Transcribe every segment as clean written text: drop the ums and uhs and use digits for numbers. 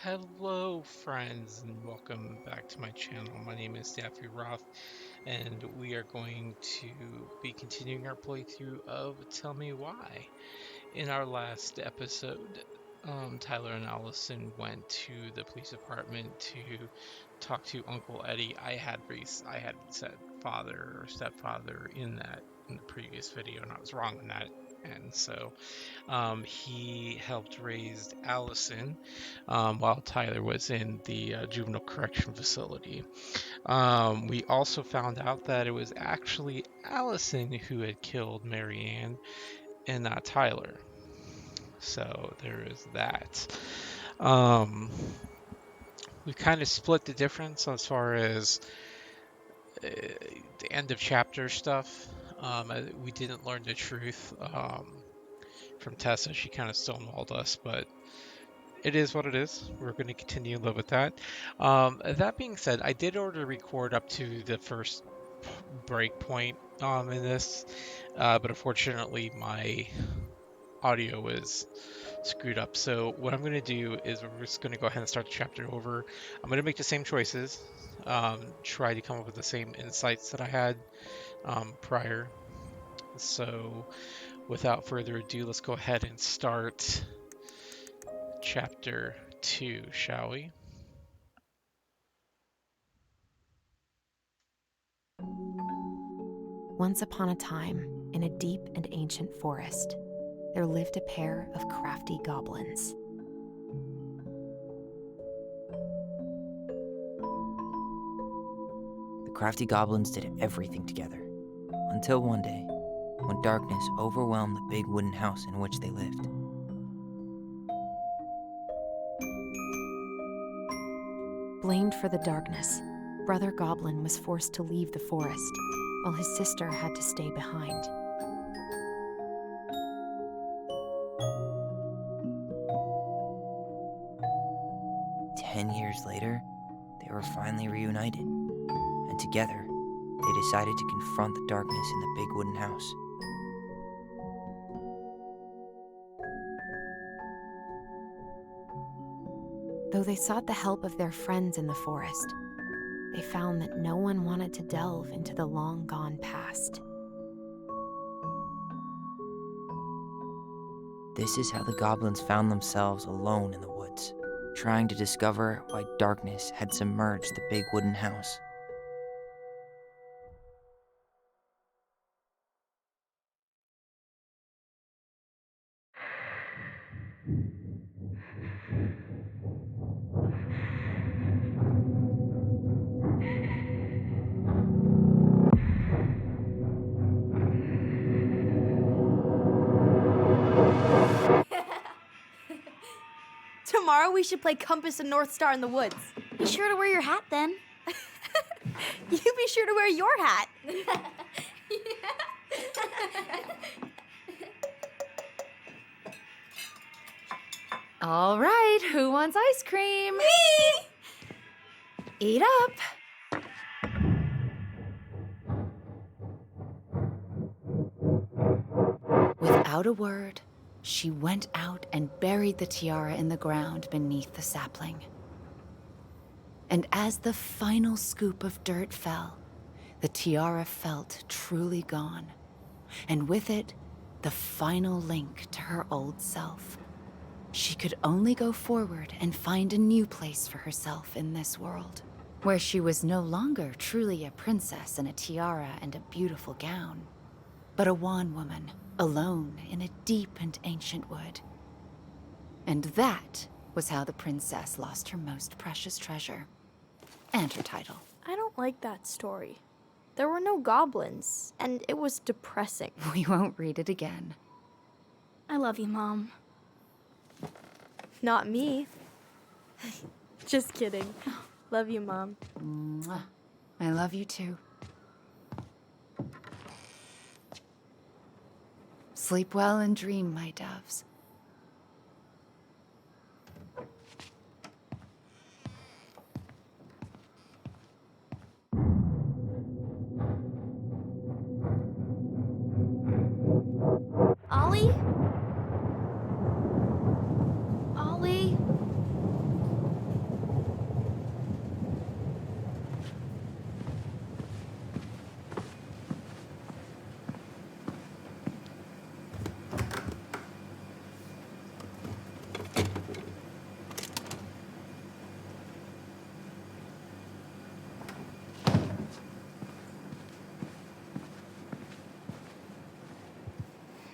Hello, friends, and welcome back to my channel. My name is Daffy Roth, and we are going to be continuing our playthrough of Tell Me Why. In our last episode, Tyler and Allison went to the police department to talk to Uncle Eddie. I had said father or stepfather in the previous video, and I was wrong on that. And so he helped raise Alyson while Tyler was in the juvenile correction facility. We also found out that it was actually Alyson who had killed Marianne and not Tyler. So there is that. Um, we kind of split the difference as far as the end of chapter stuff. We didn't learn the truth from Tessa. She kind of stonewalled us, but it is what it is. We're going to continue to live with that. That being said, I did order record up to the first break point in this, but unfortunately my audio is screwed up. So what I'm going to do is we're just going to go ahead and start the chapter over. I'm going to make the same choices, try to come up with the same insights that I had prior. So without further ado, let's go ahead and start chapter 2, shall we? Once upon a time, in a deep and ancient forest, there lived a pair of crafty goblins. The crafty goblins did everything together, until one day, when darkness overwhelmed the big wooden house in which they lived. Blamed for the darkness, Brother Goblin was forced to leave the forest, while his sister had to stay behind. Ten years later, they were finally reunited, and together, they decided to confront the darkness in the big wooden house. Though they sought the help of their friends in the forest, they found that no one wanted to delve into the long-gone past. This is how the goblins found themselves alone in the woods, trying to discover why darkness had submerged the big wooden house. Tomorrow we should play Compass and North Star in the woods. Be sure to wear your hat then. You be sure to wear your hat. All right, who wants ice cream? Me! Eat up. Without a word, she went out and buried the tiara in the ground beneath the sapling. And as the final scoop of dirt fell, the tiara felt truly gone, and with it, the final link to her old self. She could only go forward and find a new place for herself in this world, where she was no longer truly a princess in a tiara and a beautiful gown, but a wan woman, alone in a deep and ancient wood. And that was how the princess lost her most precious treasure, and her title. I don't like that story. There were no goblins, and it was depressing. We won't read it again. I love you, Mom. Not me. Just kidding. Love you, Mom. Mwah. I love you too. Sleep well and dream, my doves. Ollie? Ollie?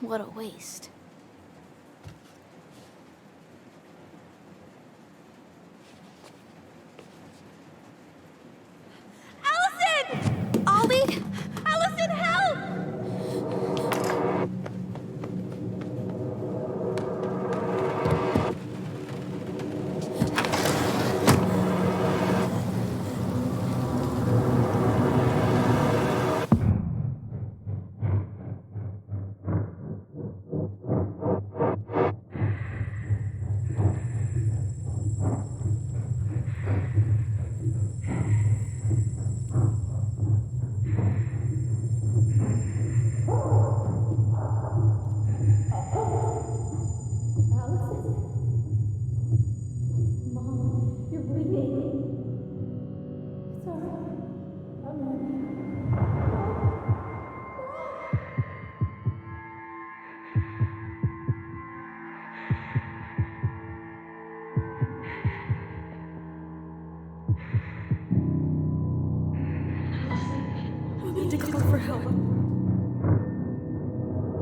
What a waste. Alyson! Ollie! Alyson, help! I need to call for help.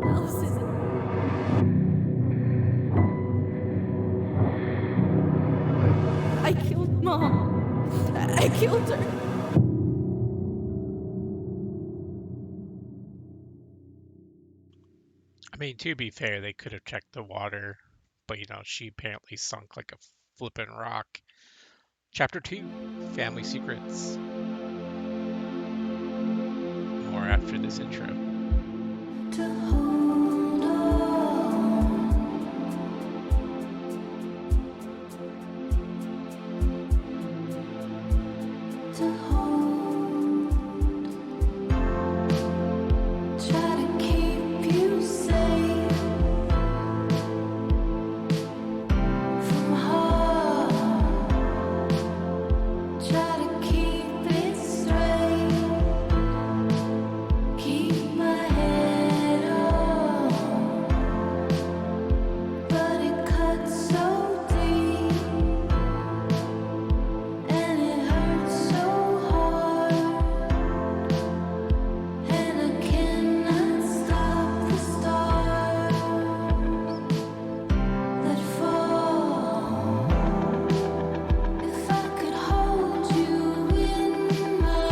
Alyson. I killed Mom. I killed her. I mean, to be fair, they could have checked the water, but she apparently sunk like a flippin' rock. Chapter 2, Family Secrets. More after this intro. To hold on. To hold. Try to keep you safe from harm. Try to keep it straight. Keep my head on, but it cuts so deep, and it hurts so hard, and I cannot stop the stars that fall. If I could hold you in my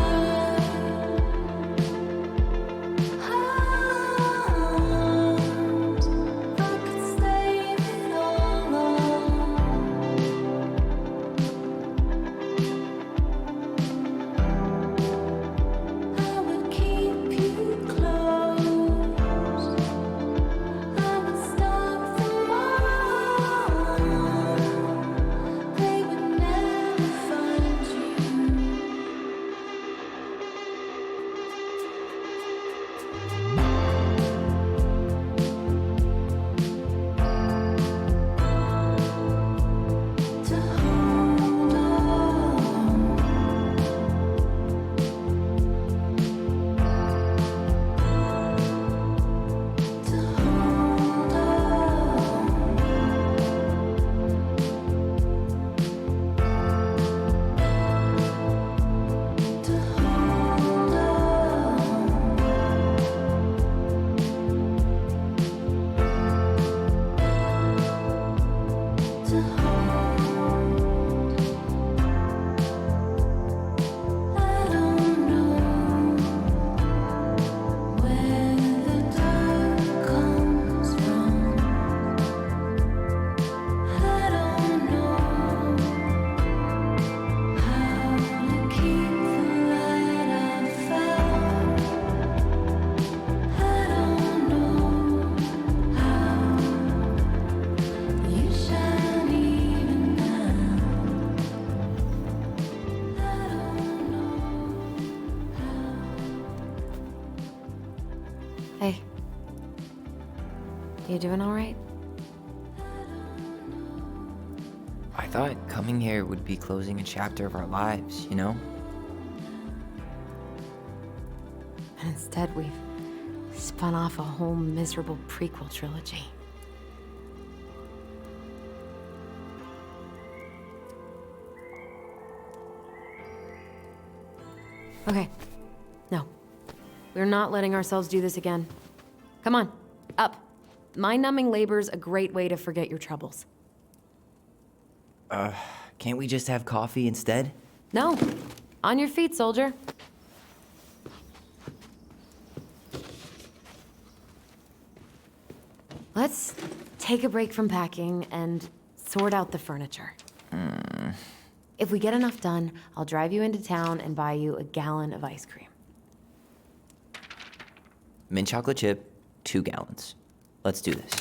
arms, I could save it all on. I would keep you close. I would stop them all. They would never find you. To hold on. To hold on. To hold on. To hold. I don't know where the dark comes from. I don't know how to keep the light I found. I don't know how you shine even now. I don't know how. Hey. You doing all right? I thought coming here would be closing a chapter of our lives, you know? And instead, we've spun off a whole miserable prequel trilogy. Okay. No. We're not letting ourselves do this again. Come on. Up. mind-numbing labor's a great way to forget your troubles. Can't we just have coffee instead? No. On your feet, soldier. Let's take a break from packing and sort out the furniture. If we get enough done, I'll drive you into town and buy you a gallon of ice cream. Mint chocolate chip, 2 gallons. Let's do this.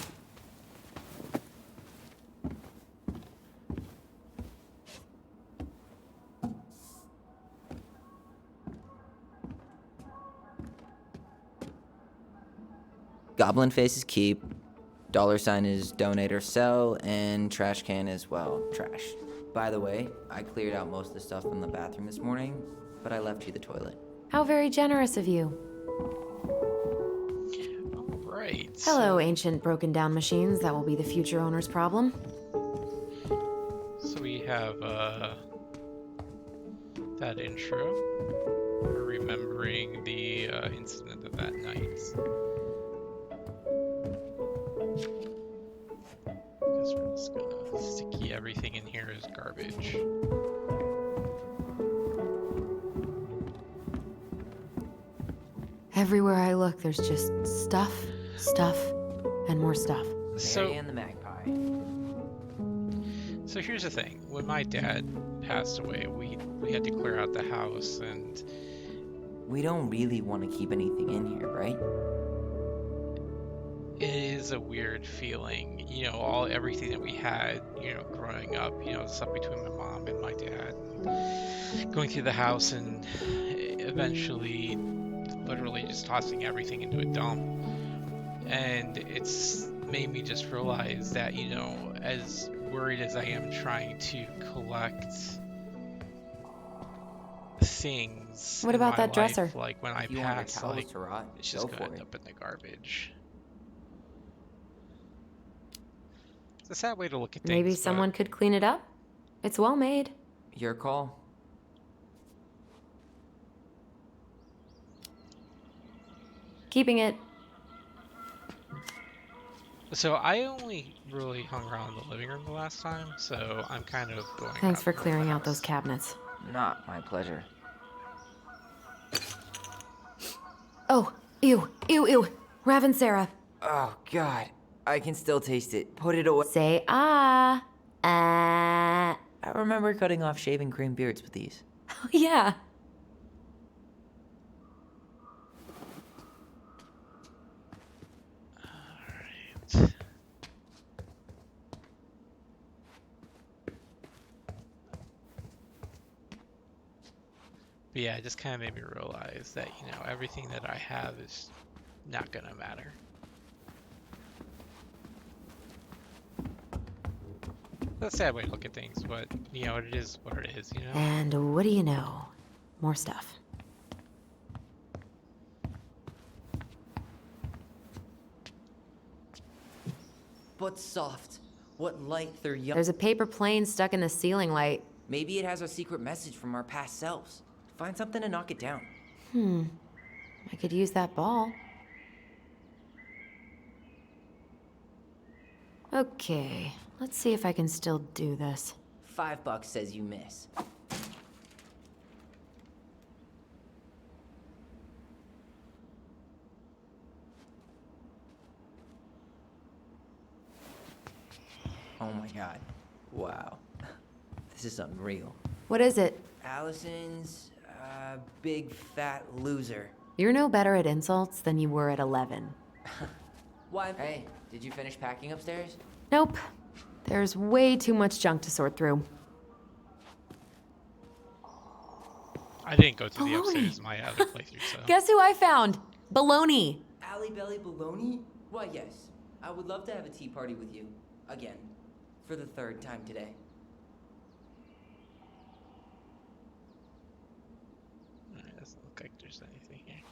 Goblin face is keep, $ is donate or sell, and trash can is, well, trash. By the way, I cleared out most of the stuff from the bathroom this morning, but I left you the toilet. How very generous of you. All right. Hello, ancient broken-down machines that will be the future owner's problem. So we have that intro. We're remembering the incident of that night. Guess we're just gonna sticky everything in here as garbage. Everywhere I look, there's just stuff, and more stuff. So, Mary and the magpie. so here's the thing. When my dad passed away, we had to clear out the house, and We don't really want to keep anything in here, right? it is a weird feeling. You know, everything that we had, you know, growing up, you know, stuff between my mom and my dad, and going through the house and eventually literally just tossing everything into a dump. And it's made me just realize that, you know, as worried as I am trying to collect things What in about my that dresser? life, like when I If you want your pass, towels like to rot, it's just go gonna for end it. up in the garbage. It's a sad way to look at things. Maybe but someone could clean it up? It's well made. Your call. Keeping it. So I only really hung around the living room the last time, so I'm kind of going. Thanks around for the clearing out house. those cabinets. Not my pleasure. Oh, ew. Raven Sarah. Oh, God. I can still taste it. Put it away. Say ah. Ah. I remember cutting off shaving cream beards with these. Oh, yeah. Alright. But yeah, it just kind of made me realize that, you know, everything that I have is not gonna matter. That's a sad way to look at things, but, you know, it is what it is, you know? And what do you know? More stuff. But soft. What light they're young. There's a paper plane stuck in the ceiling light. Maybe it has a secret message from our past selves. Find something to knock it down. I could use that ball. Okay, let's see if I can still do this. $5 says you miss. Oh my God. Wow. This is unreal. What is it? Alyson's big fat loser. You're no better at insults than you were at 11. Why? Hey, did you finish packing upstairs? Nope. There's way too much junk to sort through. I didn't go to the Baloney. upstairs in my other playthrough, so. Guess who I found? Baloney. Alley Belly Baloney? Why, yes. I would love to have a tea party with you. Again. For the 3rd time today. Alright, doesn't look like there's anything here.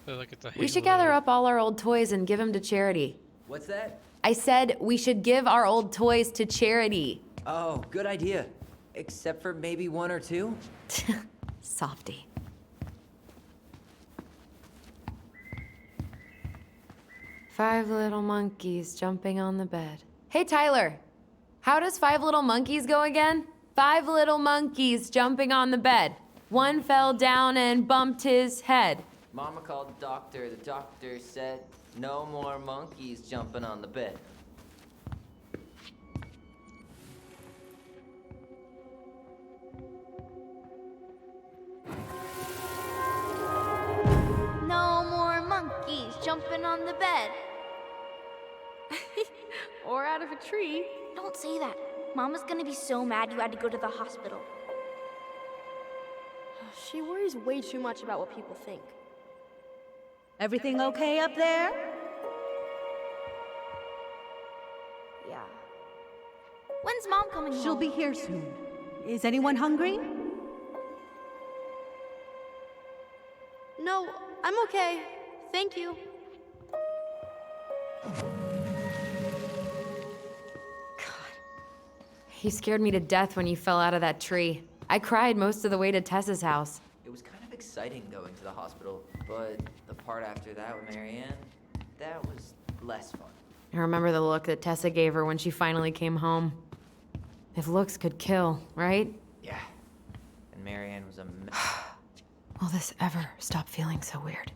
So look at the We should halo. gather up all our old toys and give them to charity. What's that? I said we should give our old toys to charity. Oh, good idea. Except for maybe 1 or 2? Softy. 5 little monkeys jumping on the bed. Hey, Tyler. How does 5 little monkeys go again? 5 little monkeys jumping on the bed. One fell down and bumped his head. Mama called the doctor. The doctor said, no more monkeys jumping on the bed. No more monkeys jumping on the bed. Or out of a tree. Don't say that. Mama's gonna be so mad you had to go to the hospital. She worries way too much about what people think. Everything okay up there? Yeah. When's Mom coming home? She'll be here soon. Is anyone hungry? No, I'm okay. Thank you. You scared me to death when you fell out of that tree. I cried most of the way to Tessa's house. It was kind of exciting going to the hospital, but the part after that with Marianne, that was less fun. I remember the look that Tessa gave her when she finally came home. If looks could kill, right? Yeah. And Marianne was a mess. Will this ever stop feeling so weird?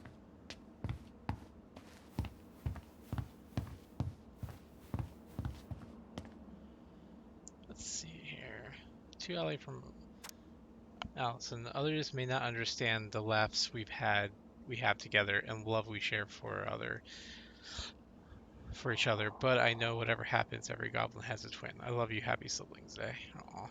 Let's see here. To Ellie from Alyson. Others may not understand the laughs we have together and love we share for each other, but I know whatever happens, every goblin has a twin. I love you, happy siblings day. Aw.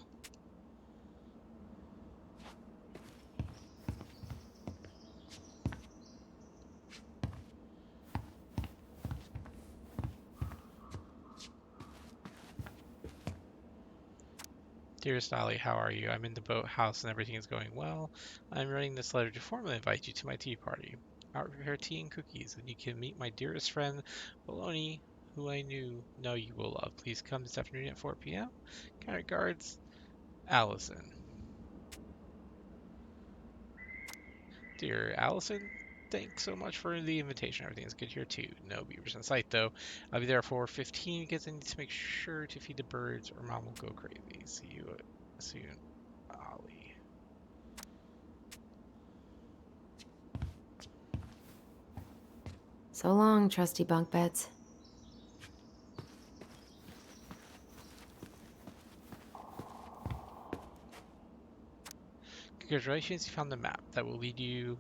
Dearest Ollie, how are you? I'm in the boathouse and everything is going well. I'm writing this letter to formally invite you to my tea party. I'll prepare tea and cookies, and you can meet my dearest friend, Baloney, who I know you will love. Please come this afternoon at 4 p.m. Kind regards, Alyson. Dear Alyson, thanks so much for the invitation. Everything is good here too. No beavers in sight though. I'll be there for 4:15 because I need to make sure to feed the birds or Mom will go crazy. See you soon, Ollie. So long, trusty bunk beds. Congratulations, you found the map that will lead you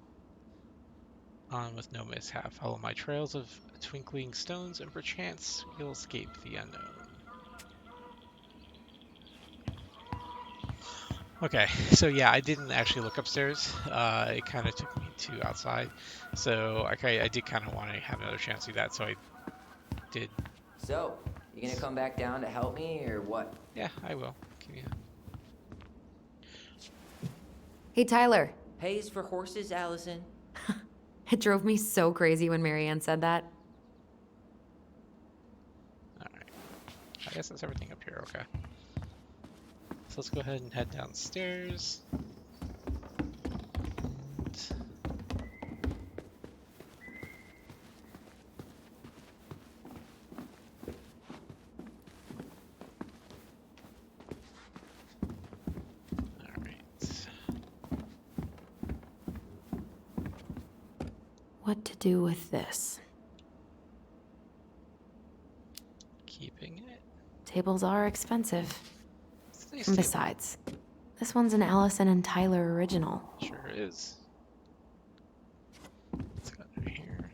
on with no mishap. Follow my trails of twinkling stones and perchance you'll escape the unknown. Okay, so yeah, I didn't actually look upstairs. It kind of took me to outside. So I did kind of want to have another chance to do that, so I did. So, you gonna come back down to help me, or what? Yeah, I will. Give me Hey, Tyler. Pays for horses, Alyson. It drove me so crazy when Marianne said that. Alright. I guess that's everything up here, okay. So let's go ahead and head downstairs. What to do with this? Keeping it. Tables are expensive. It's a nice And table. besides, this one's an Alyson and Tyler original. Sure is. Let's go over here.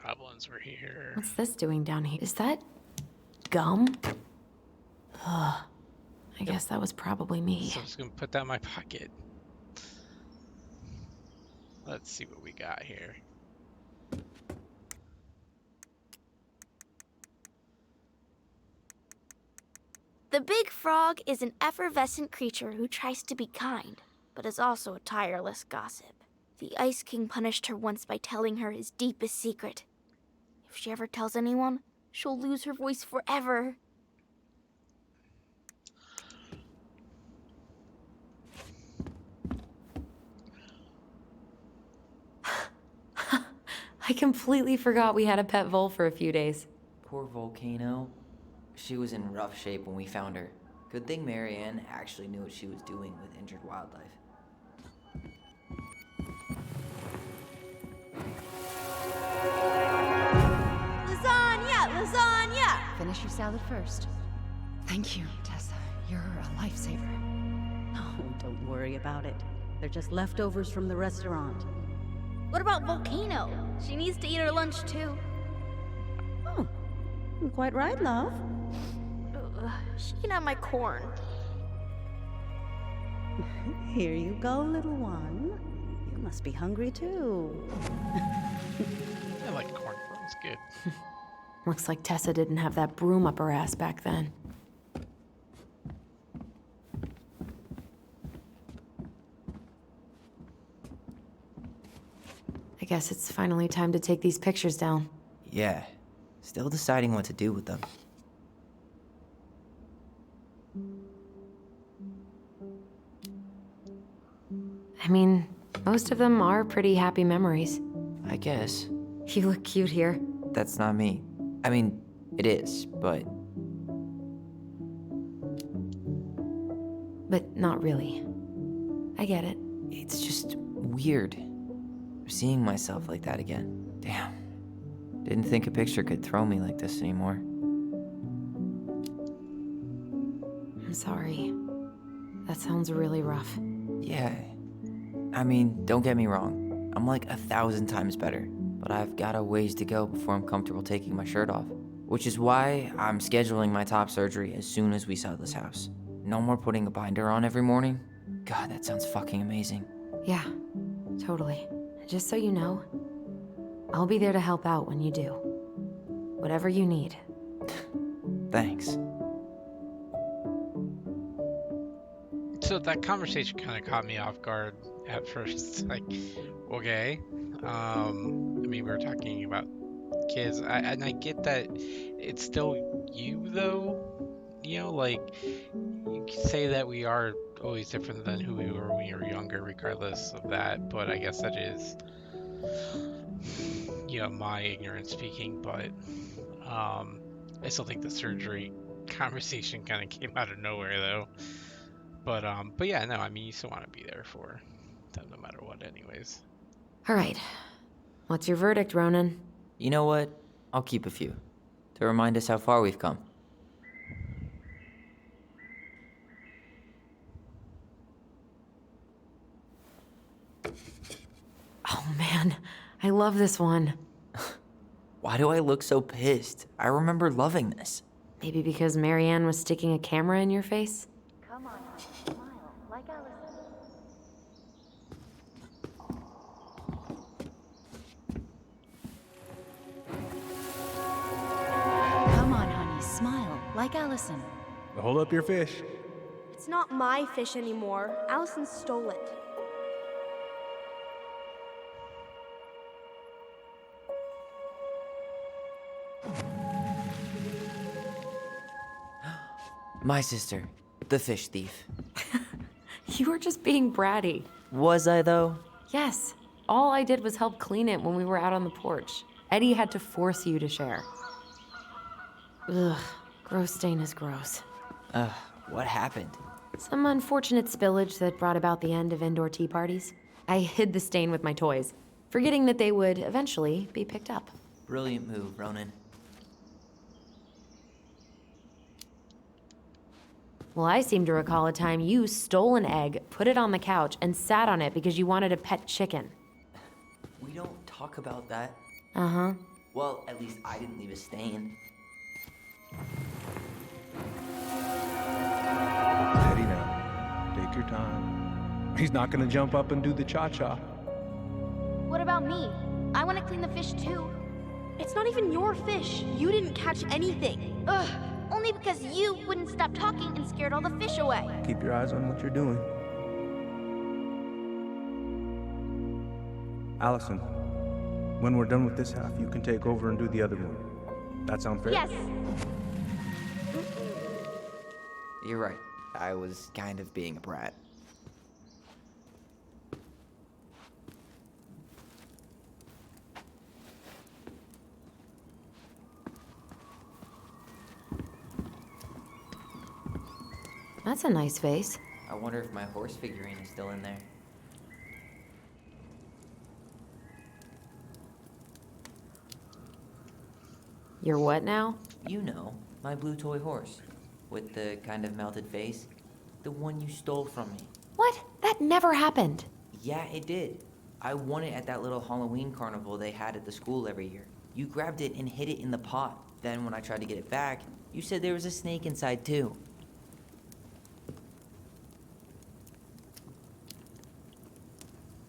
Goblins were here. What's this doing down here? Is that gum? Ugh. I guess that was probably me. So I'm just gonna put that in my pocket. Let's see what we got here. The big frog is an effervescent creature who tries to be kind, but is also a tireless gossip. The Ice King punished her once by telling her his deepest secret. If she ever tells anyone, she'll lose her voice forever. I completely forgot we had a pet vole for a few days. Poor Volcano. She was in rough shape when we found her. Good thing Marianne actually knew what she was doing with injured wildlife. Lasagna! Lasagna! Finish your salad first. Thank you, Tessa. You're a lifesaver. Oh, don't worry about it. They're just leftovers from the restaurant. What about Volcano? She needs to eat her lunch too. Oh, you're quite right, love. She can have my corn. Here you go, little one. You must be hungry too. I like corn corn. It's good. Looks like Tessa didn't have that broom up her ass back then. I guess it's finally time to take these pictures down. Yeah, still deciding what to do with them. I mean, most of them are pretty happy memories. I guess. You look cute here. That's not me. I mean, it is, but But not really. I get it. it's just weird. Seeing myself like that again. Damn. Didn't think a picture could throw me like this anymore. I'm sorry. That sounds really rough. Yeah. I mean, don't get me wrong. I'm like 1,000 times better. But I've got a ways to go before I'm comfortable taking my shirt off. Which is why I'm scheduling my top surgery as soon as we sell this house. No more putting a binder on every morning. God, that sounds fucking amazing. Yeah, totally. Just so you know, I'll be there to help out when you do. Whatever you need. Thanks. So that conversation kind of caught me off guard at first. Like, okay. I mean, we were talking about kids, and I get that it's still you, though. You know, like, you can say that we are always different than who we were when we were younger, regardless of that. But I guess that is, you know, my ignorance speaking. But I still think the surgery conversation kind of came out of nowhere, though. But yeah, no, I mean, you still want to be there for them no matter what, anyways. All right. What's your verdict, Ronan? You know what? I'll keep a few. To remind us how far we've come. Oh man, I love this one. Why do I look so pissed? I remember loving this. Maybe because Marianne was sticking a camera in your face? Come on, smile, like Alyson. Come on, honey, smile, like Alyson. Hold up your fish. It's not my fish anymore. Alyson stole it. My sister, the fish thief. You were just being bratty. Was I, though? Yes, all I did was help clean it when we were out on the porch. Eddie had to force you to share. Ugh, gross stain is gross. What happened? Some unfortunate spillage that brought about the end of indoor tea parties. I hid the stain with my toys, forgetting that they would eventually be picked up. Brilliant move, Ronan. Well, I seem to recall a time you stole an egg, put it on the couch, and sat on it because you wanted a pet chicken. We don't talk about that. Uh-huh. Well, at least I didn't leave a stain. Steady now. Take your time. He's not gonna jump up and do the cha-cha. What about me? I want to clean the fish too. It's not even your fish. You didn't catch anything. Ugh, only because you wouldn't stop talking and scared all the fish away. Keep your eyes on what you're doing. Alyson, when we're done with this half, you can take over and do the other one. That sound fair? Yes. You're right. I was kind of being a brat. That's a nice face. I wonder if my horse figurine is still in there. You're what now? You know, my blue toy horse. With the kind of melted face. The one you stole from me. What? That never happened. Yeah, it did. I won it at that little Halloween carnival they had at the school every year. You grabbed it and hid it in the pot. Then when I tried to get it back, you said there was a snake inside too.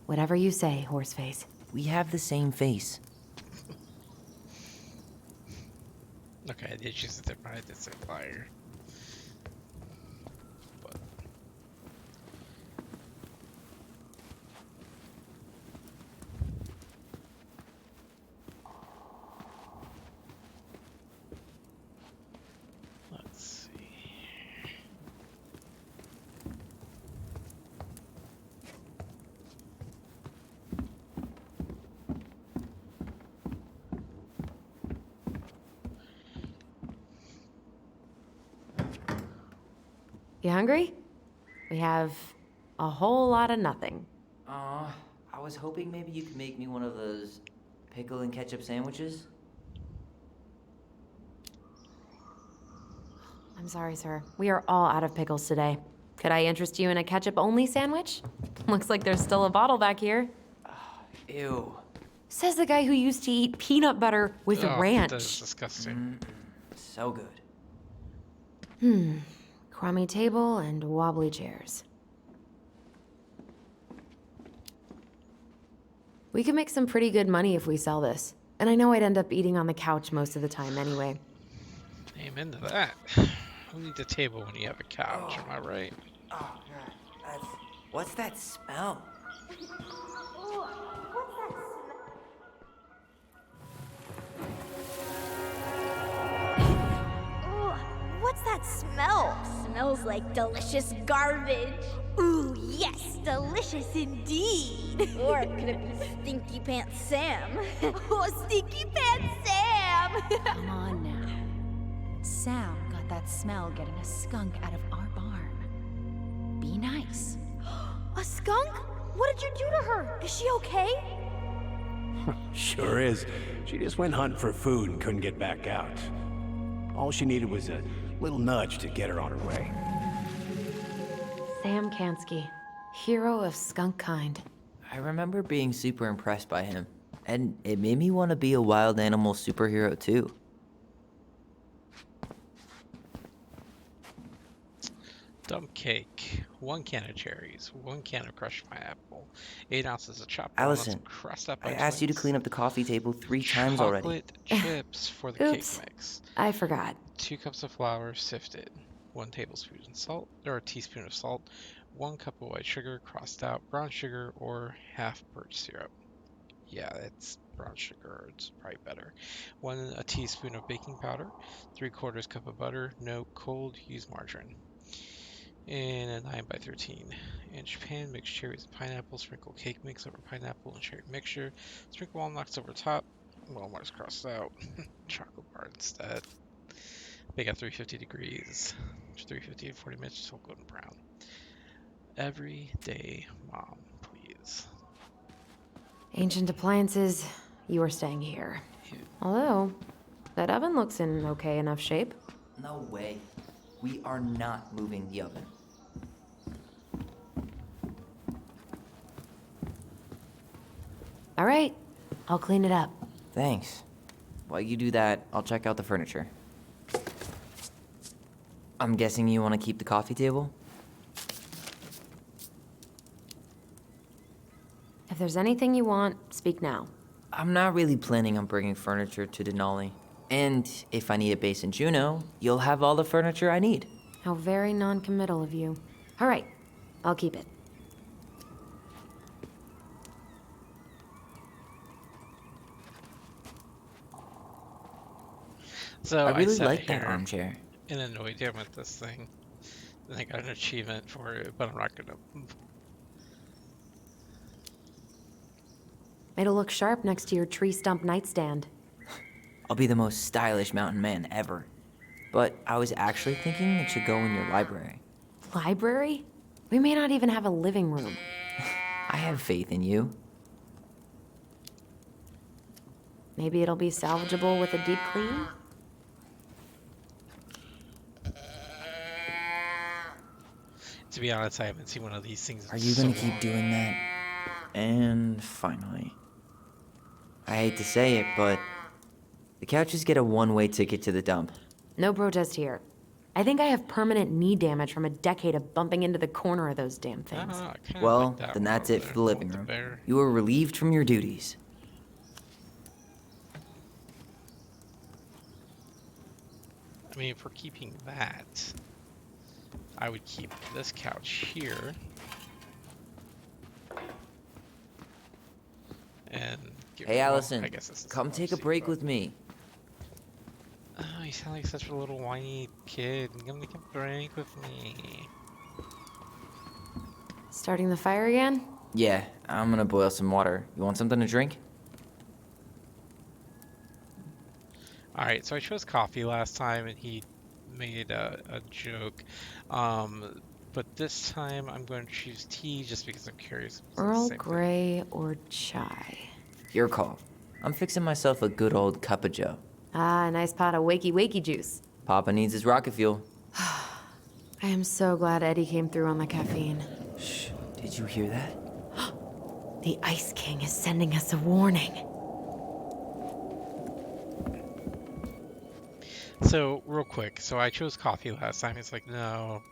Whatever you say, Horseface. We have the same face. Okay, I did choose a different identifier. But let's see. You hungry? We have a whole lot of nothing. I was hoping maybe you could make me one of those pickle and ketchup sandwiches. I'm sorry, sir. We are all out of pickles today. Could I interest you in a ketchup-only sandwich? Looks like there's still a bottle back here. Ew. Says the guy who used to eat peanut butter with Oh, ranch. that's disgusting. So good. Crummy table and wobbly chairs. We could make some pretty good money if we sell this. And I know I'd end up eating on the couch most of the time anyway. Amen to that. Who needs a table when you have a couch? Am I right? Oh, God. What's that smell? What's that smell? Smells like delicious garbage. Ooh, yes, delicious indeed. Or could it be Stinky Pants Sam? Oh, Stinky Pants Sam! Come on now. Sam got that smell getting a skunk out of our barn. Be nice. A skunk? What did you do to her? Is she okay? Sure is. She just went hunting for food and couldn't get back out. All she needed was a little nudge to get her on her way. Sam Kansky, hero of skunk kind. I remember being super impressed by him. And it made me want to be a wild animal superhero too. Dump cake, 1 can of cherries, 1 can of crushed pineapple, 8 ounces of chopped Alyson, walnuts crushed up by I asked you to twins, clean up the coffee table 3 times already. chocolate chips for the cake Oops. mix, I forgot. 2 cups of flour sifted, 1 tablespoon of salt, or a teaspoon of salt, 1 cup of white sugar crossed out, brown sugar, or half birch syrup. Yeah, it's brown sugar, it's probably better. A teaspoon of baking powder, 3/4 cup of butter, no cold, use margarine. In a 9 by 13 inch pan, mix cherries and pineapple, sprinkle cake mix over pineapple and cherry mixture, sprinkle walnuts over top, walnuts crossed out, chocolate bar instead. Bake at 350 degrees, 350 to 40 minutes until golden brown. Every day, Mom, please. Ancient appliances, you are staying here. Ew. Although, that oven looks in okay enough shape. No way. We are not moving the oven. All right, I'll clean it up. Thanks. While you do that, I'll check out the furniture. I'm guessing you want to keep the coffee table? If there's anything you want, speak now. I'm not really planning on bringing furniture to Denali. And if I need a base in Juneau, you'll have all the furniture I need. How very non-committal of you. All right, I'll keep it. So I really sat like that here armchair. and annoyed him with this thing. And I got an achievement for it, but I'm not gonna. It'll look sharp next to your tree stump nightstand. I'll be the most stylish mountain man ever. But I was actually thinking it should go in your library. Library? We may not even have a living room. I have faith in you. Maybe it'll be salvageable with a deep clean? To be honest, I haven't seen one of these things in Are you so gonna keep long. doing that? And finally, I hate to say it, but the couches get a one-way ticket to the dump. No protest here. I think I have permanent knee damage from a decade of bumping into the corner of those damn things. I kinda Well, like that then one that's over it for there, the living with the room. bear. You are relieved from your duties. I mean, if we're keeping that, I would keep this couch here. And get Hey, rid- well, Alyson, I guess this is come take a obviously, break but- with me. Oh, you sound like such a little whiny kid. Come take a break with me. Starting the fire again? Yeah, I'm gonna boil some water. You want something to drink? Alright, so I chose coffee last time and he made a joke. But this time I'm going to choose tea just because I'm curious. If it's the Earl same thing. Grey or chai? Your call. I'm fixing myself a good old cup of joe. Ah, a nice pot of wakey juice. Papa needs his rocket fuel. I am so glad Eddie came through on the caffeine. Shh, did you hear that? The Ice King is sending us a warning. So, real quick, so I chose coffee last time. He's like, no.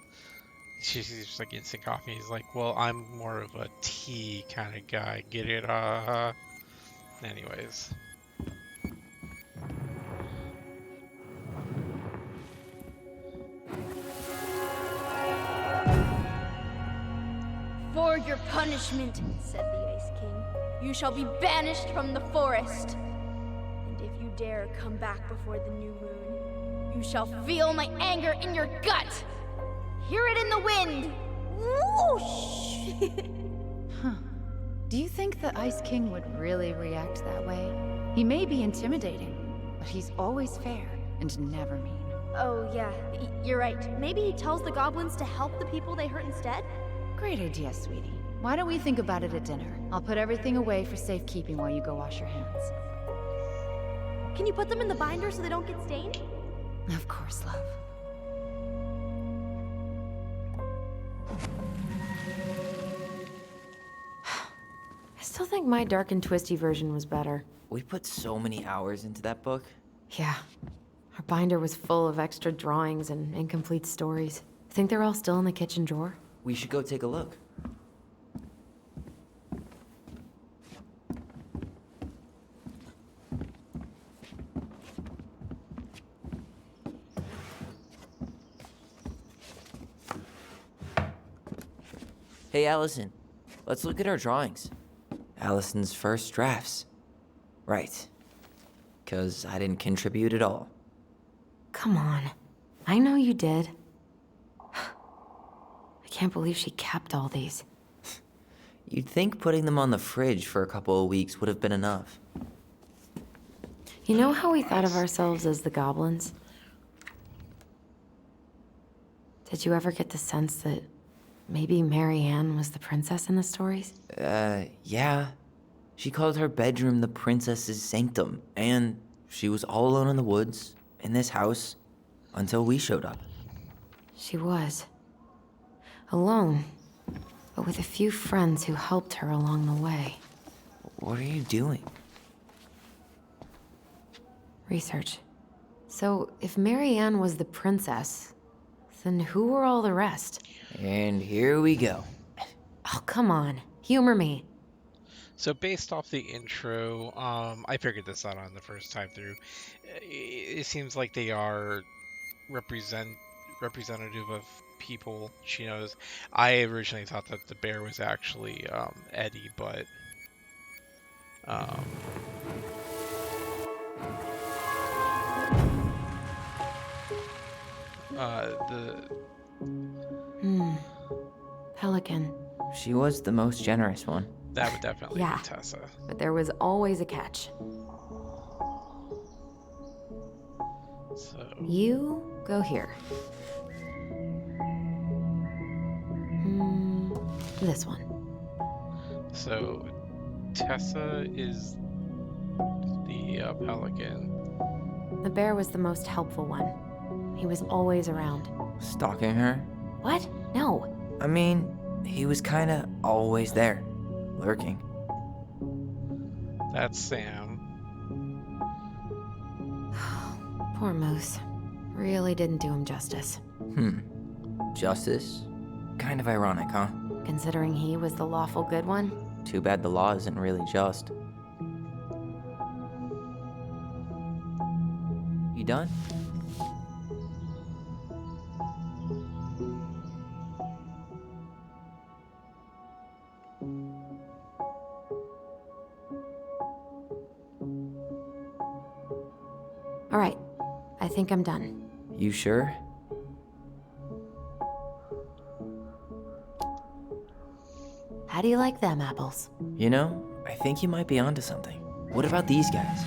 She's just like instant coffee. He's like, well, I'm more of a tea kind of guy. Get it? Anyways. For your punishment, said the Ice King, you shall be banished from the forest. And if you dare come back before the new moon, you shall feel my anger in your gut. Hear it in the wind. Whoosh! Do you think the Ice King would really react that way? He may be intimidating, but he's always fair and never mean. Oh, yeah, you're right. Maybe he tells the goblins to help the people they hurt instead? Great idea, sweetie. Why don't we think about it at dinner? I'll put everything away for safekeeping while you go wash your hands. Can you put them in the binder so they don't get stained? Of course, love. I still think my dark and twisty version was better. We put so many hours into that book. Yeah. Our binder was full of extra drawings and incomplete stories. Think they're all still in the kitchen drawer? We should go take a look. Hey, Alyson, let's look at our drawings. Allison's first drafts. Right. 'Cause I didn't contribute at all. Come on. I know you did. I can't believe she kept all these. You'd think putting them on the fridge for a couple of weeks would have been enough. You know how we thought of ourselves as the goblins? Did you ever get the sense that maybe Mary Ann was the princess in the stories? Yeah. She called her bedroom the princess's sanctum, and she was all alone in the woods, in this house, until we showed up. She was. Alone, but with a few friends who helped her along the way. What are you doing? Research. So, if Mary Ann was the princess, then who were all the rest? And here we go. Oh, come on. Humor me. So based off the intro, I figured this out on the first time through. It seems like they are representative of people she knows. I originally thought that the bear was actually Eddie, but the Pelican. She was the most generous one. that would definitely Yeah. be Tessa. But there was always a catch. So You go here. This one. So, Tessa is the pelican. The bear was the most helpful one. He was always around. Stalking her? What? No. I mean, he was kinda always there, lurking. That's Sam. Poor Moose. Really didn't do him justice. Justice? Kind of ironic, huh? Considering he was the lawful good one. Too bad the law isn't really just. You done? All right. I think I'm done. You sure? How do you like them apples? You know, I think you might be onto something. What about these guys?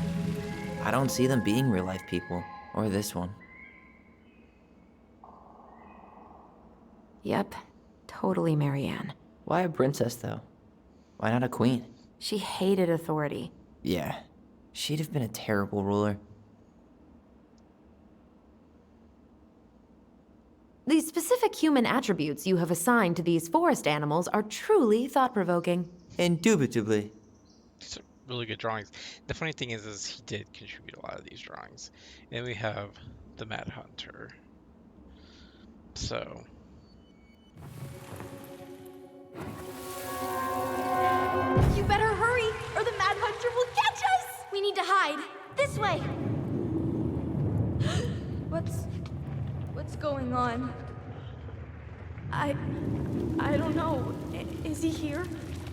I don't see them being real-life people, or this one. Yep. Totally Marianne. Why a princess, though? Why not a queen? She hated authority. Yeah, she'd have been a terrible ruler. The specific human attributes you have assigned to these forest animals are truly thought-provoking. Indubitably. These are really good drawings. The funny thing is he did contribute a lot of these drawings. And we have the Mad Hunter. So. You better hurry, or the Mad Hunter will catch us! We need to hide. This way. What's going on? I don't know. Is he here?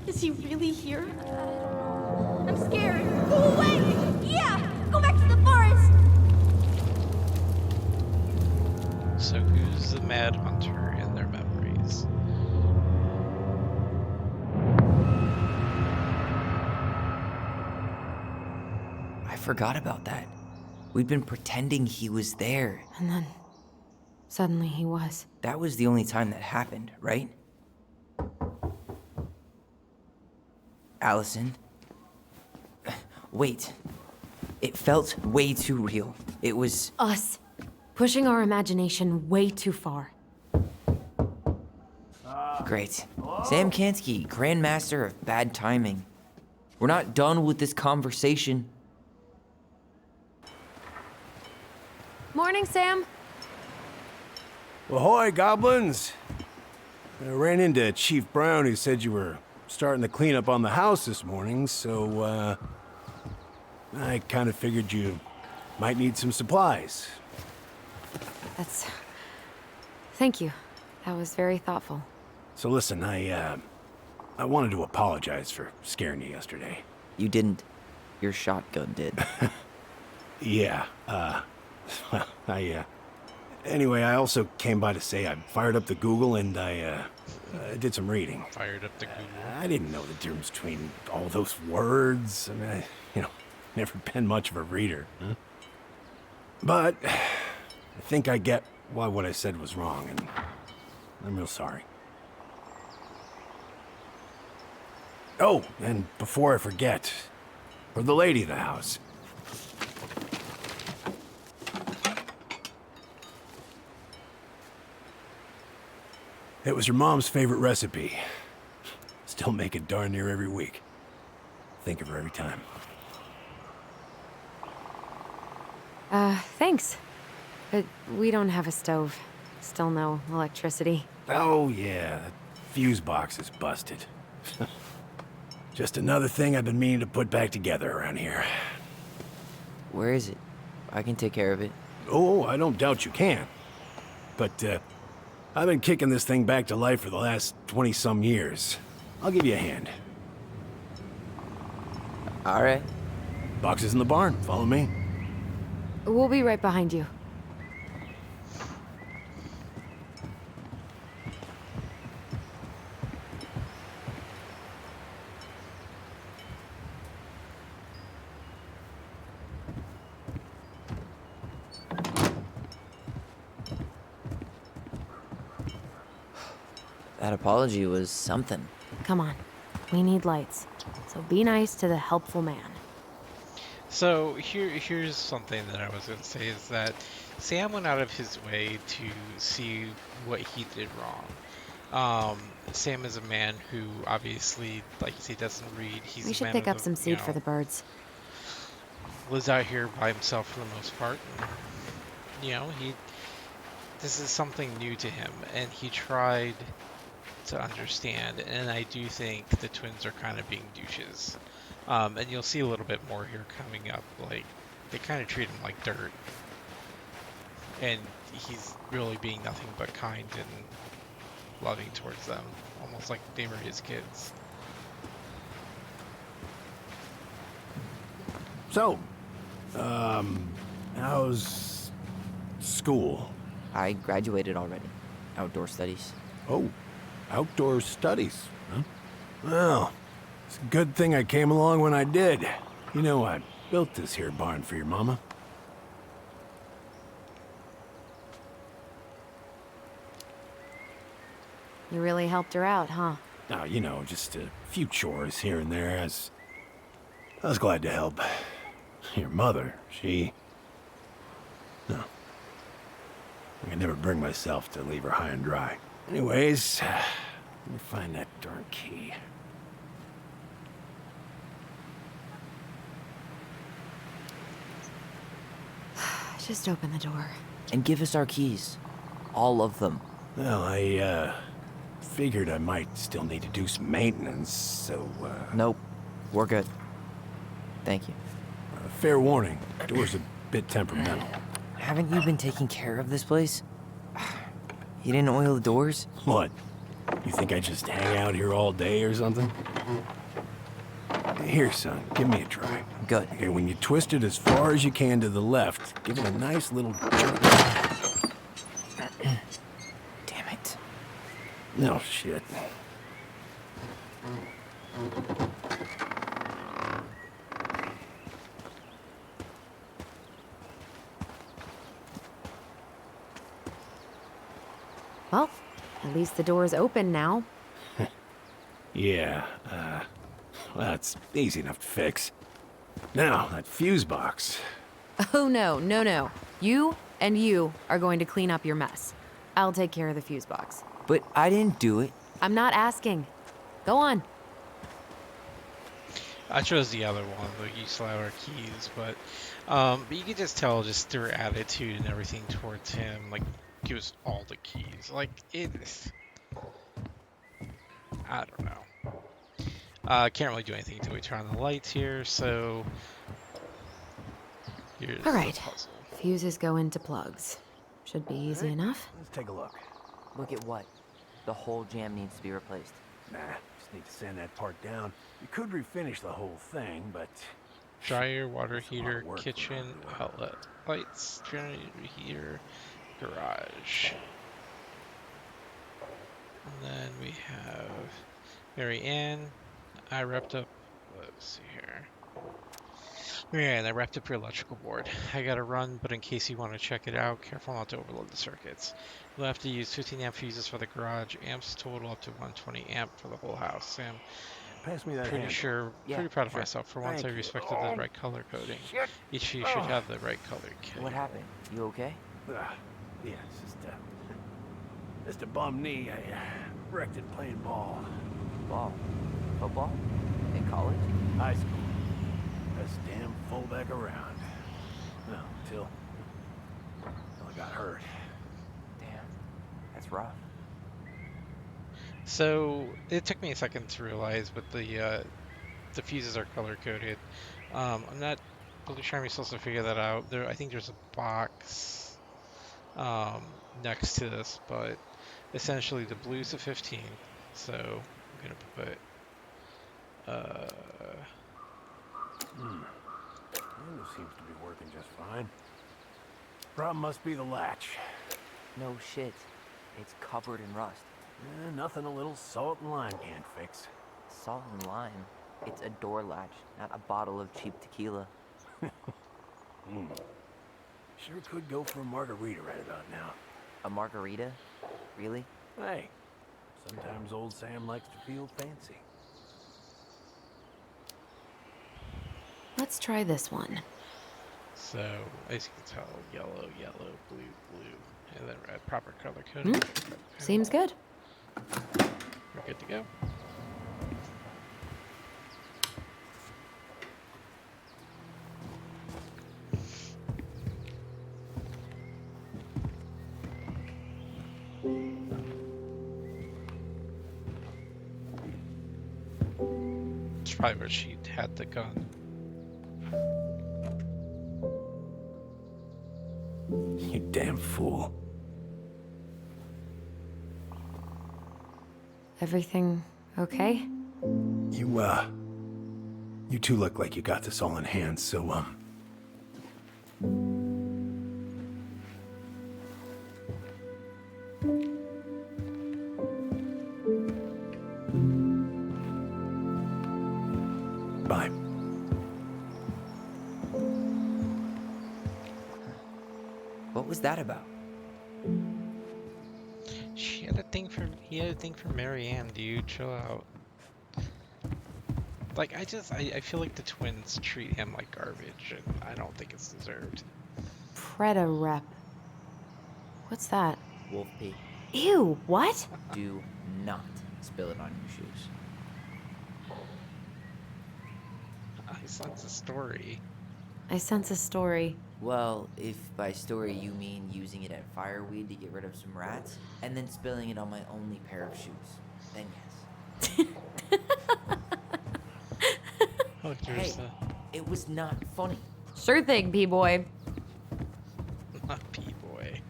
Is he really here? I don't know. I'm scared. Go away! Yeah! Go back to the forest! So who's the Mad Hunter in their memories? I forgot about that. We'd been pretending he was there. And then, suddenly he was. That was the only time that happened, right? Alyson? Wait. It felt way too real. It was... Us. Pushing our imagination way too far. Great. Sam Kansky, Grandmaster of Bad Timing. We're not done with this conversation. Morning, Sam. Ahoy, goblins! I ran into Chief Brown, who said you were starting the cleanup on the house this morning, so, I kind of figured you might need some supplies. Thank you. That was very thoughtful. So listen, I wanted to apologize for scaring you yesterday. You didn't. Your shotgun did. Yeah, well, anyway, I also came by to say I fired up the Google and I did some reading. Fired up the Google. I didn't know the difference between all those words. I mean, never been much of a reader. Huh? But I think I get why what I said was wrong, and I'm real sorry. Oh, and before I forget, for the lady of the house. It was her mom's favorite recipe. Still make it darn near every week. Think of her every time. Thanks. But we don't have a stove. Still no electricity. Oh, yeah. That fuse box is busted. Just another thing I've been meaning to put back together around here. Where is it? I can take care of it. Oh, I don't doubt you can. But, I've been kicking this thing back to life for the last 20-some years. I'll give you a hand. All right. Box is in the barn. Follow me. We'll be right behind you. That apology was something. Come on. We need lights. So be nice to the helpful man. So here's something that I was going to say is that Sam went out of his way to see what he did wrong. Sam is a man who obviously, like you say, doesn't read. He's We a should man pick of up the, some seed for the birds. lives out here by himself for the most part. And, this is something new to him, and he tried to understand. And I do think the twins are kind of being douches. And you'll see a little bit more here coming up. Like, they kind of treat him like dirt. And he's really being nothing but kind and loving towards them. Almost like they were his kids. So, how's school? I graduated already. Outdoor studies. Oh, outdoor studies, huh? Well, it's a good thing I came along when I did. You know, I built this here barn for your mama. You really helped her out, huh? Now, you know, just a few chores here and there. I was glad to help. Your mother, no. I could never bring myself to leave her high and dry. Anyways, let me find that darn key. Just open the door. And give us our keys. All of them. Well, I, figured I might still need to do some maintenance, so, Nope. We're good. Thank you. Fair warning, door's a bit temperamental. Haven't you been taking care of this place? You didn't oil the doors? What? You think I just hang out here all day or something? Here, son, give me a try. Good. Okay, when you twist it as far as you can to the left, give it a nice little jerk. Damn it. No shit. Well, at least the door's open now. Yeah, well, that's easy enough to fix. Now, that fuse box. Oh, no. You and you are going to clean up your mess. I'll take care of the fuse box. But I didn't do it. I'm not asking. Go on. I chose the other one, though you still have our keys, but you can just tell just their attitude and everything towards him, like, give us all the keys. Like, I don't know. Can't really do anything until we turn on the lights here, so here's All right. the puzzle. Fuses go into plugs. Should be easy enough. Let's take a look. Look at what? The whole jam needs to be replaced. Nah, just need to sand that part down. You could refinish the whole thing, but... Dryer, water That's a lot of heater, work for kitchen, an outdoor. outlet, lights, generator heater, garage. And then we have Mary Ann. I wrapped up, let's see here. Mary Ann, I wrapped up your electrical board. I gotta run, but in case you want to check it out, careful not to overload the circuits. You'll have to use 15 amp fuses for the garage, amps total up to 120 amp for the whole house. Sam, Pass me that pretty handle. pretty proud of sure. myself. For once, Thank I you. respected the right color coding. Each fuse should have the right color kit. What happened? You okay? Yeah, it's just a bum knee. I wrecked it playing ball. Ball. Football? In college? High school. Best damn fullback around. Well, until I got hurt. Damn. That's rough. So it took me a second to realize, but the fuses are color coded. I'm not really sure I'm supposed to figure that out. I think there's a box next to this, but essentially the blue's a 15. So I'm gonna put Well, seems to be working just fine. Problem must be the latch. No shit. It's covered in rust. Nothing a little salt and lime can't fix. Salt and lime. It's a door latch, not a bottle of cheap tequila. Sure could go for a margarita right about now. A margarita? Really? Hey, Sometimes old Sam likes to feel fancy. Let's try this one. So, as you can tell, yellow, yellow, blue, blue, and then red. Proper color coding. Seems good. We're good to go. It's probably where she had the gun. You damn fool. Everything okay? You two look like you got this all in hand, so, bye. What was that about? He had a thing for Marianne, dude. Chill out. Like, I feel like the twins treat him like garbage, and I don't think it's deserved. Preda rep. What's that? Wolf pee. Ew, what? Do not spill it on your shoes. I sense a story. I sense a story. Well, if by story you mean using it at fireweed to get rid of some rats, and then spilling it on my only pair of shoes, then yes. Oh, Hey, it was not funny. Sure thing, P-boy. Not P-boy.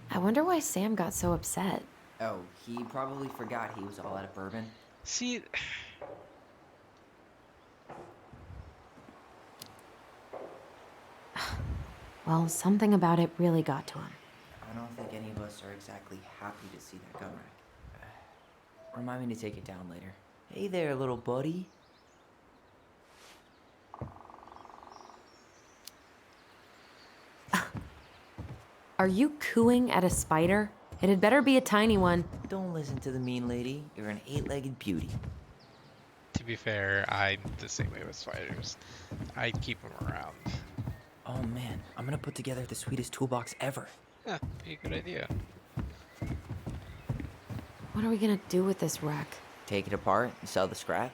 I wonder why Sam got so upset. Oh, he probably forgot he was all out of bourbon. See, Well, something about it really got to him. I don't think any of us are exactly happy to see that gun rack. Remind me to take it down later. Hey there, little buddy. Are you cooing at a spider? It had better be a tiny one. Don't listen to the mean lady. You're an 8-legged beauty. to be fair, I'm the same way with spiders. I'd keep them around. Oh man, I'm gonna put together the sweetest toolbox ever. Yeah, be a good idea. What are we gonna do with this wreck? Take it apart and sell the scrap.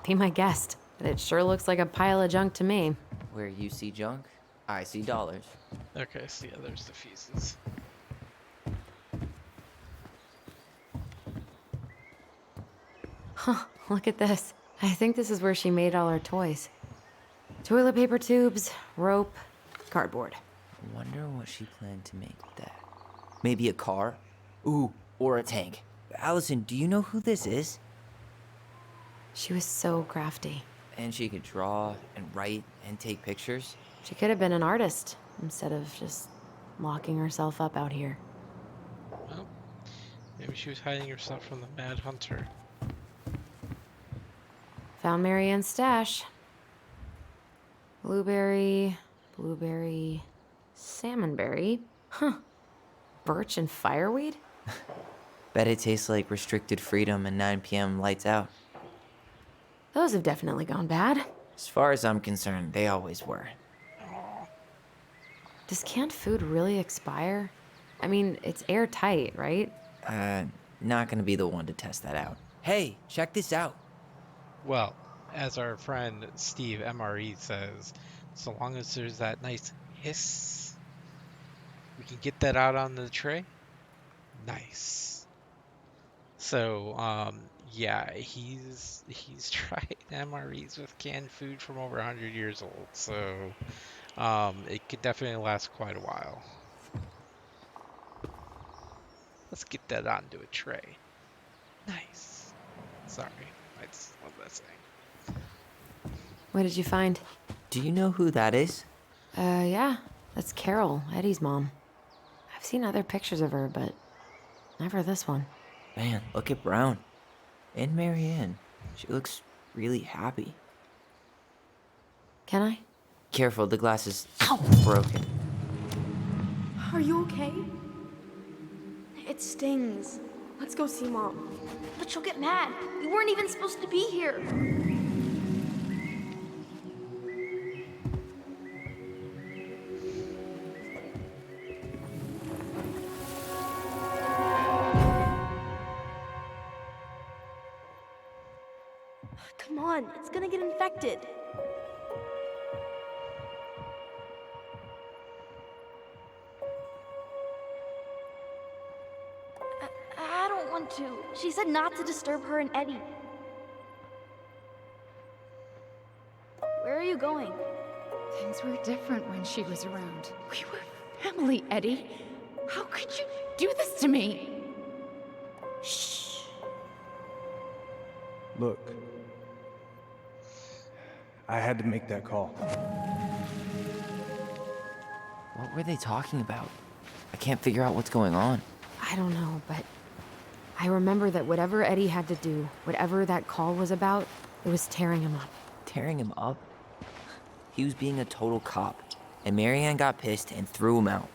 Be my guest, but it sure looks like a pile of junk to me. Where you see junk, I see dollars. Okay, so yeah, there's the fuses. Huh, look at this. I think this is where she made all her toys. Toilet paper tubes, rope, cardboard. Wonder what she planned to make with that. Maybe a car? Ooh, or a tank. Alyson, do you know who this is? She was so crafty. And she could draw and write and take pictures. She could have been an artist instead of just locking herself up out here. Well, maybe she was hiding herself from the Mad Hunter. Found Marianne's stash. Blueberry, blueberry, salmonberry. Huh. Birch and fireweed? Bet it tastes like restricted freedom and 9 p.m. lights out. Those have definitely gone bad. As far as I'm concerned, they always were. Does canned food really expire? I mean, it's airtight, right? Not gonna be the one to test that out. Hey, check this out. Well, as our friend Steve MRE says, so long as there's that nice hiss, we can get that out on the tray. Nice. So, yeah, he's tried MREs with canned food from over 100 years old, so it could definitely last quite a while. Let's get that onto a tray. Nice. Sorry, I just love that saying. What did you find? Do you know who that is? Yeah, that's Carol, Eddie's mom. I've seen other pictures of her, but never this one. Man, look at Brown. And Marianne. She looks really happy. Can I? Careful, the glass is broken. Are you okay? It stings. Let's go see Mom. But she'll get mad. We weren't even supposed to be here. Come on, it's gonna get infected. I don't want to. She said not to disturb her and Eddie. Where are you going? Things were different when she was around. We were family, Eddie. How could you do this to me? Shh. Look, I had to make that call. What were they talking about? I can't figure out what's going on. I don't know, but I remember that whatever Eddie had to do, whatever that call was about, it was tearing him up. Tearing him up? He was being a total cop, and Marianne got pissed and threw him out.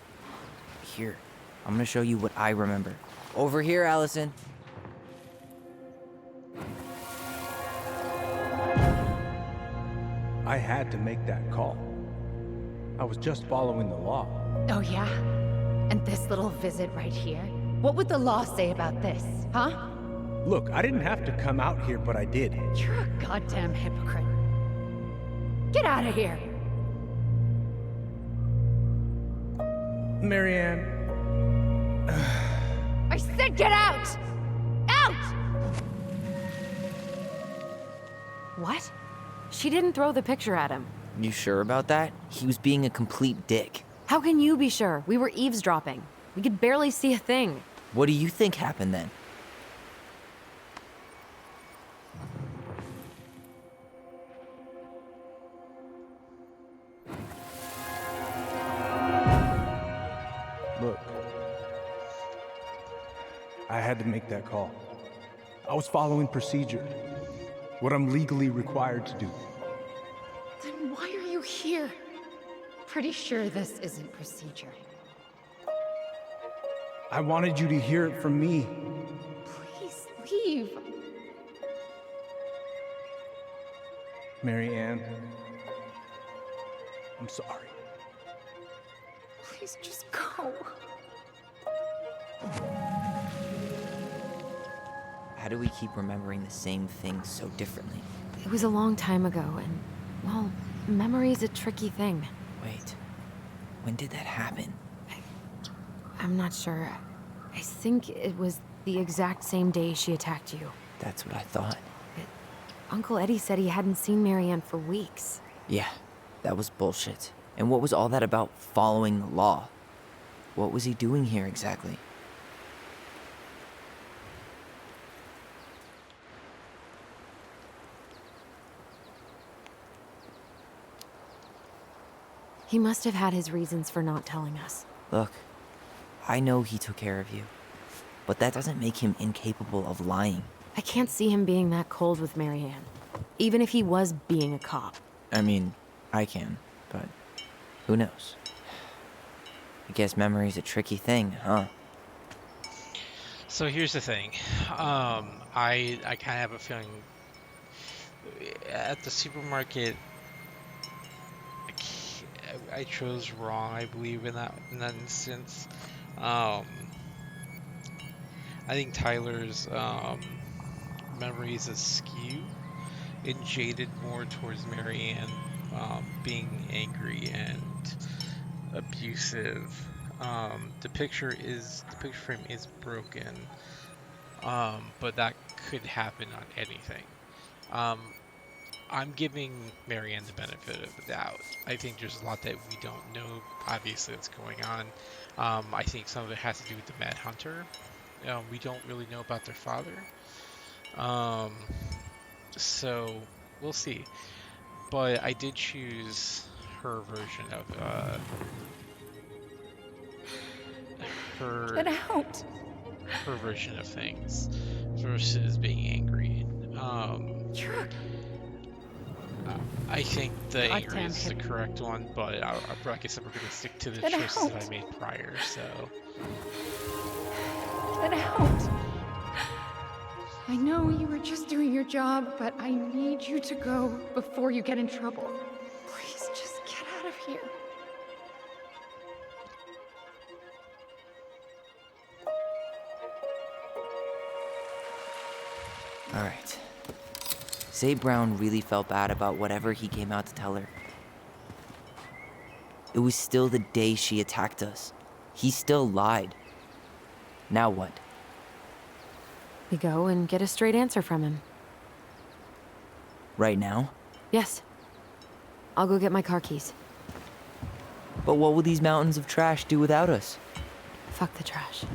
Here, I'm gonna show you what I remember. Over here, Alyson. I had to make that call. I was just following the law. Oh, yeah? And this little visit right here? What would the law say about this, huh? Look, I didn't have to come out here, but I did. You're a goddamn hypocrite. Get out of here! Marianne. I said get out! Out! What? She didn't throw the picture at him. You sure about that? He was being a complete dick. How can you be sure? We were eavesdropping. We could barely see a thing. What do you think happened then? Look, I had to make that call. I was following procedure, what I'm legally required to do. Then why are you here? Pretty sure this isn't procedure. I wanted you to hear it from me. Please leave. Marianne, I'm sorry. Please just go. How do we keep remembering the same things so differently? It was a long time ago, and, well, memory's a tricky thing. Wait, when did that happen? I'm not sure. I think it was the exact same day she attacked you. That's what I thought. Uncle Eddy said he hadn't seen Marianne for weeks. Yeah, that was bullshit. And what was all that about following the law? What was he doing here exactly? He must have had his reasons for not telling us. Look, I know he took care of you, but that doesn't make him incapable of lying. I can't see him being that cold with Marianne, even if he was being a cop. I mean, I can, but who knows? I guess memory's a tricky thing, huh? So here's the thing. I kind of have a feeling at the supermarket I chose wrong, I believe, in that instance. I think Tyler's memory is askew and jaded more towards Marianne being angry and abusive. The picture frame is broken, but that could happen on anything. I'm giving Marianne the benefit of the doubt. I think there's a lot that we don't know, obviously, that's going on. I think some of it has to do with the Mad Hunter. We don't really know about their father. So, we'll see. But I did choose her version of, Get out! her version of things versus being angry. You're I think the anger Goddamn is the correct one, but I guess we're going to stick to the Get choices that out. I made prior, so... something out. I know you were just doing your job, but I need you to go before you get in trouble. Please, just get out of here. Alright. Say Brown really felt bad about whatever he came out to tell her. It was still the day she attacked us. He still lied. Now what? We go and get a straight answer from him. Right now? Yes. I'll go get my car keys. But what will these mountains of trash do without us? Fuck the trash.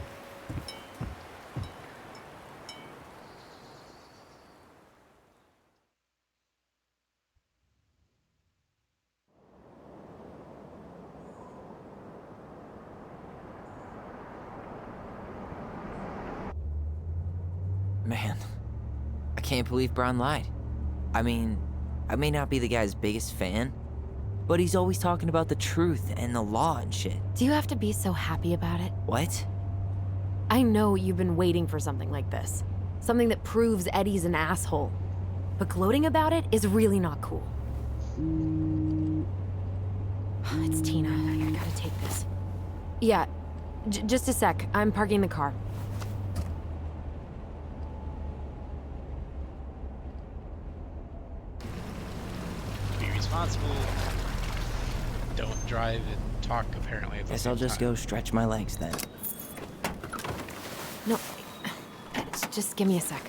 Man, I can't believe Brown lied. I mean, I may not be the guy's biggest fan, but he's always talking about the truth and the law and shit. Do you have to be so happy about it? What? I know you've been waiting for something like this. Something that proves Eddie's an asshole. But gloating about it is really not cool. It's Tina. I gotta take this. Yeah, just a sec. I'm parking the car. Be responsible. Don't drive and talk, apparently. Guess I'll just go stretch my legs then. No, just give me a sec.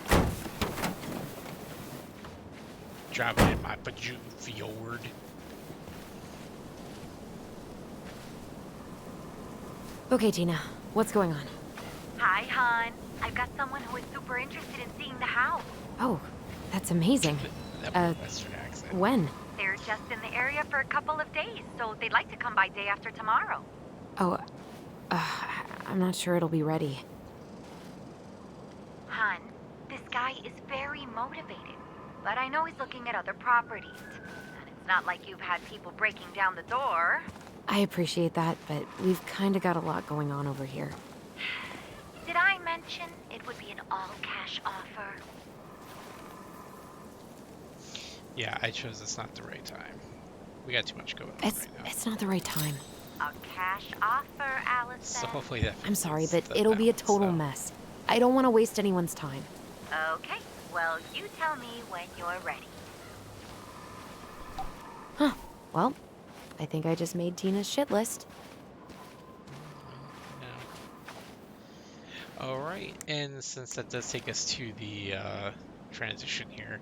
Driving in my Pajou Fjord. Okay, Tina, what's going on? Hi, hon. I've got someone who is super interested in seeing the house. Oh, that's amazing. That Western accent. When? They're just in the area for a couple of days, so they'd like to come by day after tomorrow. Oh, I'm not sure it'll be ready. Hun, this guy is very motivated, but I know he's looking at other properties. And it's not like you've had people breaking down the door. I appreciate that, but we've kind of got a lot going on over here. Did I mention it would be an all-cash offer? Yeah, I chose it's not the right time. We got too much going on right now. It's not the right time. A cash offer, Alyson. So hopefully that I'm sorry, fixes but the it'll be a balance total out. mess. I don't want to waste anyone's time. Okay, well, you tell me when you're ready. Huh. Well, I think I just made Tina's shit list. All right, and since that does take us to the transition here,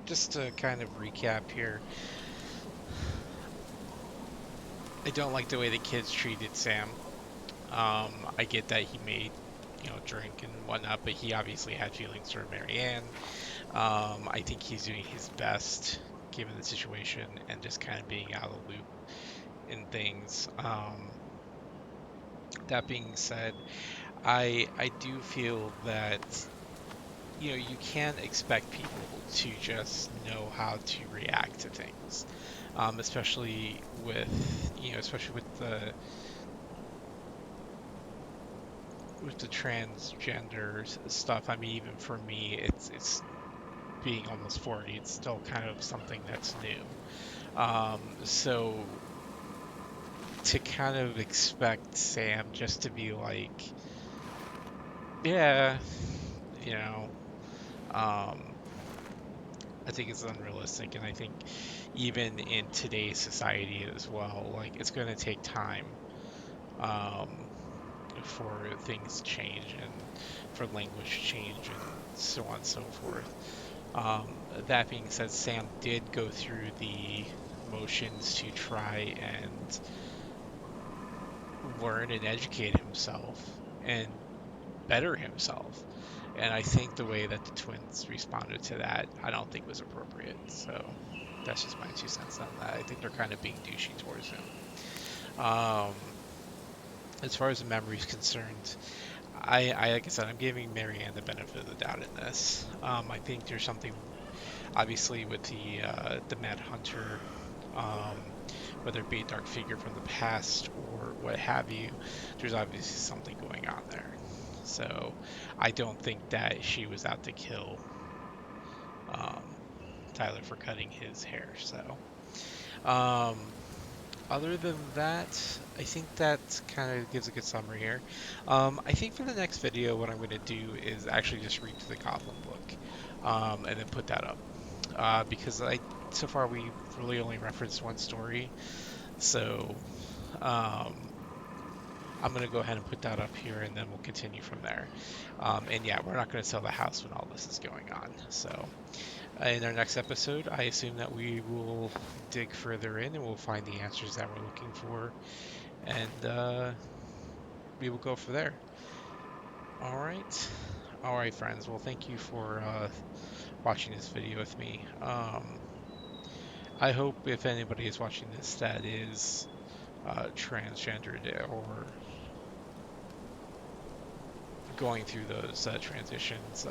just to kind of recap here, I don't like the way the kids treated Sam. I get that he made, drink and whatnot, but he obviously had feelings for Marianne. I think he's doing his best given the situation and just kind of being out of the loop in things. That being said, I do feel that you can't expect people to just know how to react to things, especially with the transgender stuff. I mean, even for me, it's being almost 40, it's still kind of something that's new. So to kind of expect Sam just to be like, yeah, I think it's unrealistic, and I think even in today's society as well, like, it's going to take time for things to change and for language to change and so on and so forth. That being said, Sam did go through the motions to try and learn and educate himself and better himself. And I think the way that the twins responded to that, I don't think was appropriate. So that's just my 2 cents on that. I think they're kind of being douchey towards him. As far as the memory is concerned, I like I said, I'm giving Marianne the benefit of the doubt in this. I think there's something, obviously, with the Mad Hunter, whether it be a dark figure from the past or what have you. There's obviously something going on there. So I don't think that she was out to kill Tyler for cutting his hair. So other than that, I think that kind of gives a good summary here. I think for the next video, what I'm going to do is actually just read the Goblin book, and then put that up. Because so far we've really only referenced one story, so I'm going to go ahead and put that up here, and then we'll continue from there. And yeah, we're not going to sell the house when all this is going on. So in our next episode, I assume that we will dig further in and we'll find the answers that we're looking for, and we will go from there. All right. All right, friends. Well, thank you for watching this video with me. I hope if anybody is watching this that is transgendered or going through those transitions,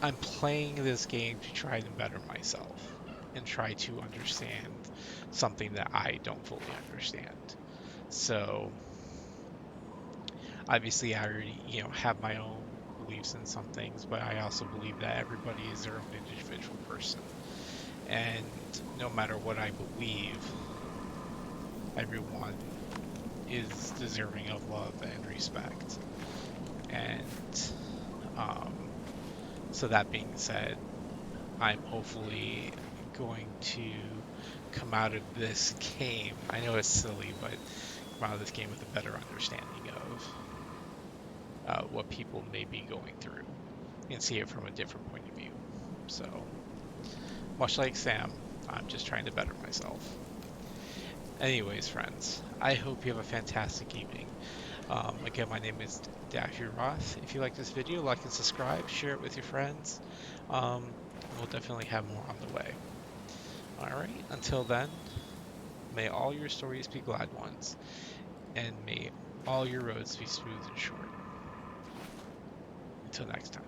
I'm playing this game to try to better myself and try to understand something that I don't fully understand. So obviously I already, have my own beliefs in some things, but I also believe that everybody is their own individual person. And no matter what I believe, everyone is deserving of love and respect. And so that being said, I'm hopefully going to come out of this game. I know it's silly, but come out of this game with a better understanding of what people may be going through and see it from a different point of view. So, much like Sam, I'm just trying to better myself. Anyways, friends, I hope you have a fantastic evening. Again, my name is Daffy Roth. If you like this video, like and subscribe, share it with your friends. We'll definitely have more on the way. Alright, until then, may all your stories be glad ones, and may all your roads be smooth and short. Until next time.